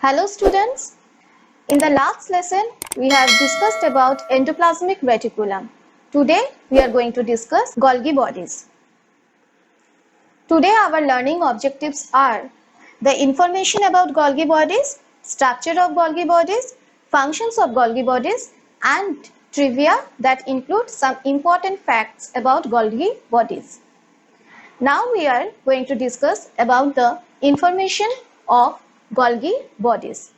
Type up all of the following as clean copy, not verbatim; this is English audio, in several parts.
Hello students, in the last lesson we have discussed about endoplasmic reticulum. Today we are going to discuss Golgi bodies. Today our learning objectives are the information about Golgi bodies, structure of Golgi bodies, functions of Golgi bodies and trivia that include some important facts about Golgi bodies. Now we are going to discuss about the information of Golgi bodies.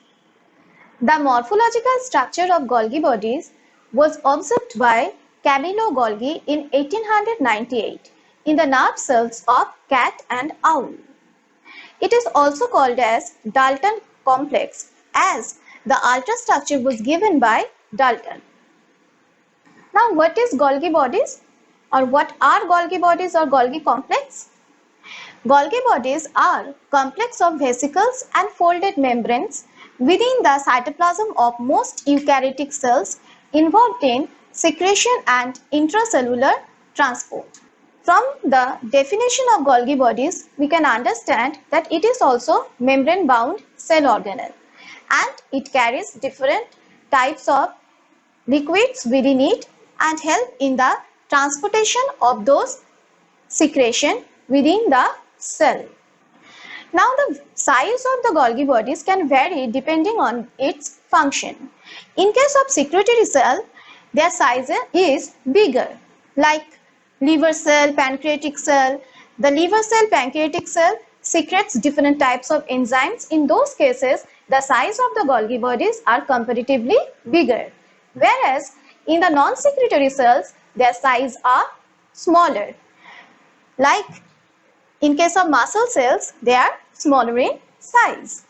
The morphological structure of Golgi bodies was observed by Camillo Golgi in 1898 in the nerve cells of cat and owl. It is also called as Dalton complex as the ultrastructure was given by Dalton. Now what is Golgi bodies or what are Golgi bodies or Golgi complex? Golgi bodies are complex of vesicles and folded membranes within the cytoplasm of most eukaryotic cells involved in secretion and intracellular transport. From the definition of Golgi bodies, we can understand that it is also membrane-bound cell organelle and it carries different types of liquids within it and help in the transportation of those secretion within the cell. Now the size of the Golgi bodies can vary depending on its function. In case of secretory cell, their size is bigger, like liver cell, pancreatic cell. The liver cell, pancreatic cell secretes different types of enzymes. In those cases, the size of the Golgi bodies are comparatively bigger, whereas in the non-secretory cells, their size are smaller. Like in case of muscle cells, they are smaller in size.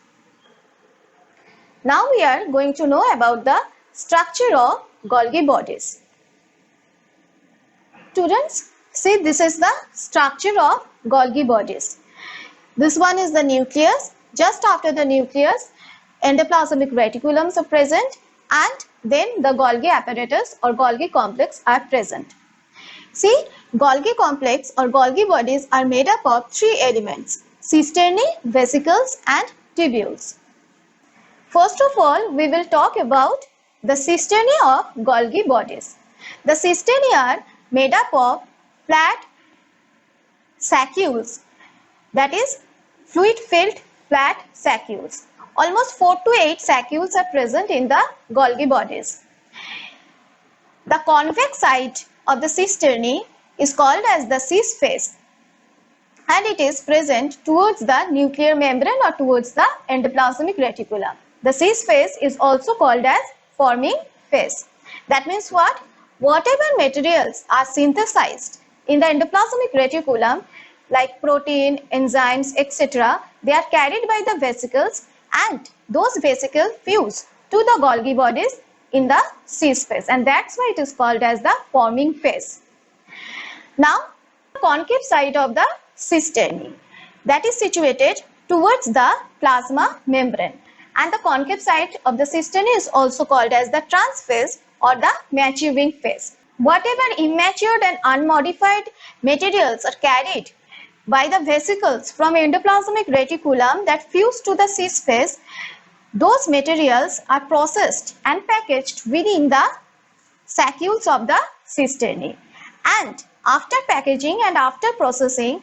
Now we are going to know about the structure of Golgi bodies. Students, see, this is the structure of Golgi bodies. This one is the nucleus. Just after the nucleus, endoplasmic reticulums are present and then the Golgi apparatus or Golgi complex are present. See, Golgi complex or Golgi bodies are made up of three elements: cisternae, vesicles and tubules. First of all, we will talk about the cisternae of Golgi bodies. The cisternae are made up of flat saccules, that is fluid-filled flat saccules. Almost 4 to 8 saccules are present in the Golgi bodies. The convex side of the cisternae is called as the cis face and it is present towards the nuclear membrane or towards the endoplasmic reticulum. The cis face is also called as forming face. That means what? Whatever materials are synthesized in the endoplasmic reticulum like protein, enzymes, etc., they are carried by the vesicles and those vesicles fuse to the Golgi bodies in the cis face, and that's why it is called as the forming face. Now, the concave side of the cisternae, that is situated towards the plasma membrane, and the concave side of the cisternae is also called as the transphase or the maturing phase. Whatever immatured and unmodified materials are carried by the vesicles from endoplasmic reticulum that fuse to the cis face, those materials are processed and packaged within the saccules of the cisternae, and after packaging and after processing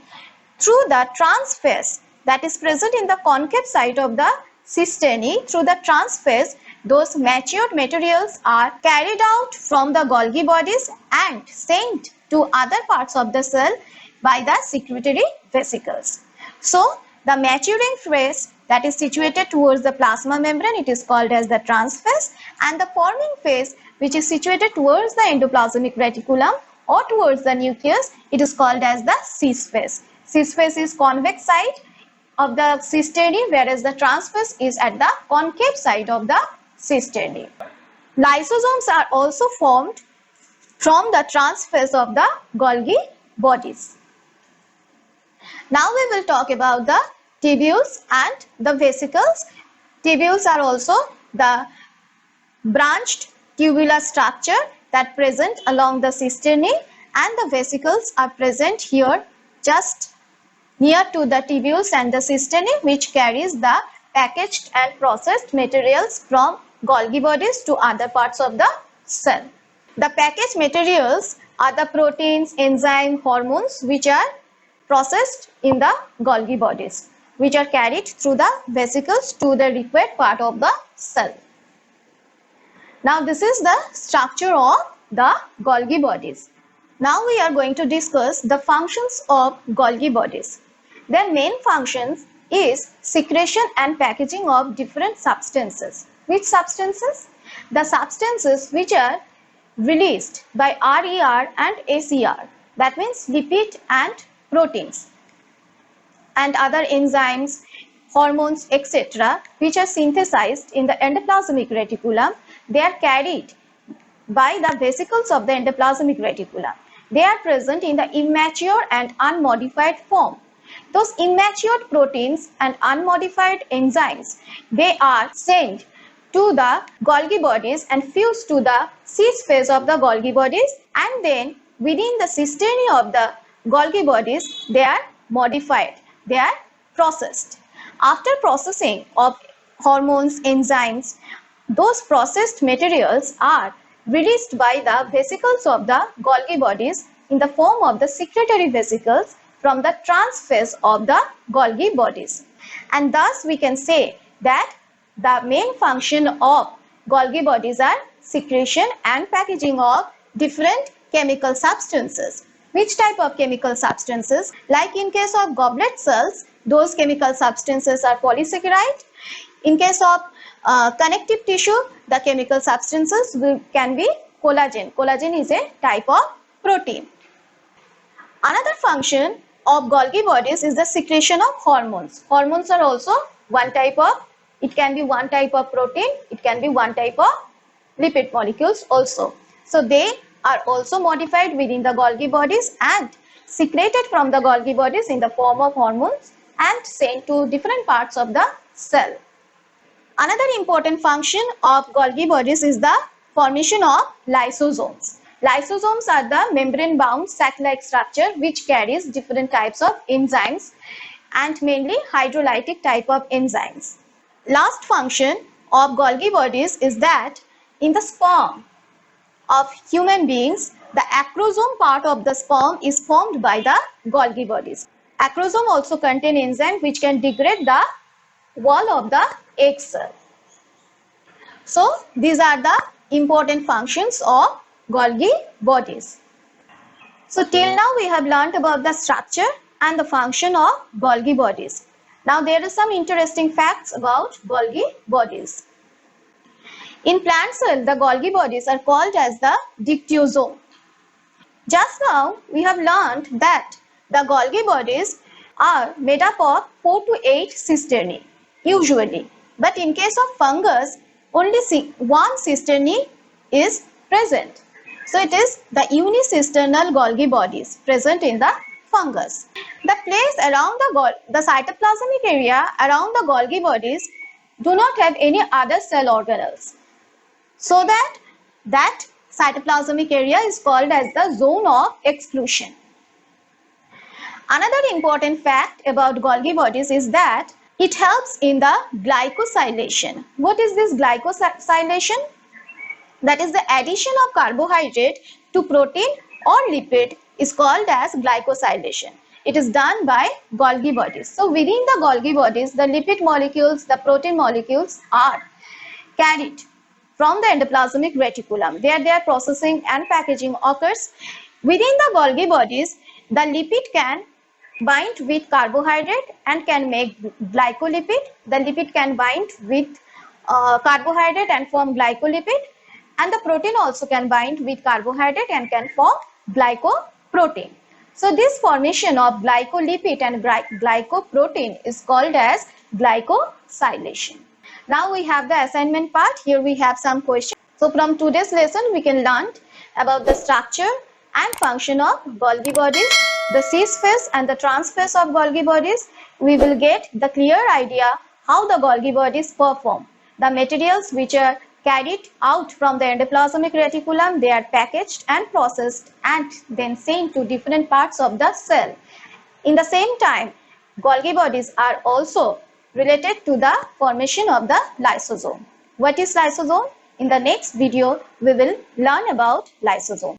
through the transphase that is present in the concave side of the cisternae, through the transphase, those matured materials are carried out from the Golgi bodies and sent to other parts of the cell by the secretory vesicles. So the maturing phase that is situated towards the plasma membrane, it is called as the transphase, and the forming phase which is situated towards the endoplasmic reticulum or towards the nucleus, it is called as the cis phase. Cis phase is convex side of the cisternae, whereas the transphase is at the concave side of the cisternae. Lysosomes are also formed from the transphase of the Golgi bodies. Now we will talk about the tubules and the vesicles. Tubules are also the branched tubular structure that present along the cisternae, and the vesicles are present here just near to the tubules and the cisternae, which carries the packaged and processed materials from Golgi bodies to other parts of the cell. The packaged materials are the proteins, enzyme, hormones which are processed in the Golgi bodies, which are carried through the vesicles to the required part of the cell. Now this is the structure of the Golgi bodies. Now we are going to discuss the functions of Golgi bodies. Their main functions is secretion and packaging of different substances. Which substances? The substances which are released by RER and ACR, that means lipid and proteins, and other enzymes, hormones, etc., which are synthesized in the endoplasmic reticulum. They are carried by the vesicles of the endoplasmic reticulum. They are present in the immature and unmodified form. Those immature proteins and unmodified enzymes, they are sent to the Golgi bodies and fuse to the cis phase of the Golgi bodies, and then within the cisternae of the Golgi bodies, they are modified, they are processed. After processing of hormones, enzymes, those processed materials are released by the vesicles of the Golgi bodies in the form of the secretory vesicles from the trans phase of the Golgi bodies. And thus we can say that the main function of Golgi bodies are secretion and packaging of different chemical substances. Which type of chemical substances? Like in case of goblet cells, those chemical substances are polysaccharide. In case of connective tissue, the chemical substances can be collagen. Collagen is a type of protein. Another function of Golgi bodies is the secretion of hormones. Hormones are also one type of, it can be one type of protein, it can be one type of lipid molecules also. So they are also modified within the Golgi bodies and secreted from the Golgi bodies in the form of hormones and sent to different parts of the cell. Another important function of Golgi bodies is the formation of lysosomes. Lysosomes are the membrane-bound sac-like structure which carries different types of enzymes and mainly hydrolytic type of enzymes. Last function of Golgi bodies is that in the sperm of human beings, the acrosome part of the sperm is formed by the Golgi bodies. Acrosome also contain enzyme which can degrade the wall of the egg cell. So these are the important functions of Golgi bodies. So till now we have learnt about the structure and the function of Golgi bodies. Now there are some interesting facts about Golgi bodies. In plant cell, the Golgi bodies are called as the dictyosome. Just now we have learnt that the Golgi bodies are made up of 4 to 8 cisternae usually, but in case of fungus only one cisternae is present. So it is the unicisternal Golgi bodies present in the fungus. The place around the cytoplasmic area around the Golgi bodies do not have any other cell organelles. So that cytoplasmic area is called as the zone of exclusion. Another important fact about Golgi bodies is that it helps in the glycosylation. What is this glycosylation? That is the addition of carbohydrate to protein or lipid is called as glycosylation. It is done by Golgi bodies. So within the Golgi bodies, the lipid molecules, the protein molecules are carried from the endoplasmic reticulum. There their processing and packaging occurs. Within the Golgi bodies, the lipid can bind with carbohydrate and can make glycolipid. The lipid can bind with carbohydrate and form glycolipid, and the protein also can bind with carbohydrate and can form glycoprotein. So this formation of glycolipid and glycoprotein is called as glycosylation. Now we have the assignment part. Here we have some questions. So from today's lesson we can learn about the structure and function of Golgi bodies, the cis phase and the trans phase of Golgi bodies. We will get the clear idea how the Golgi bodies perform. The materials which are carried out from the endoplasmic reticulum, they are packaged and processed and then sent to different parts of the cell. In the same time, Golgi bodies are also related to the formation of the lysosome. What is lysosome? In the next video, we will learn about lysosome.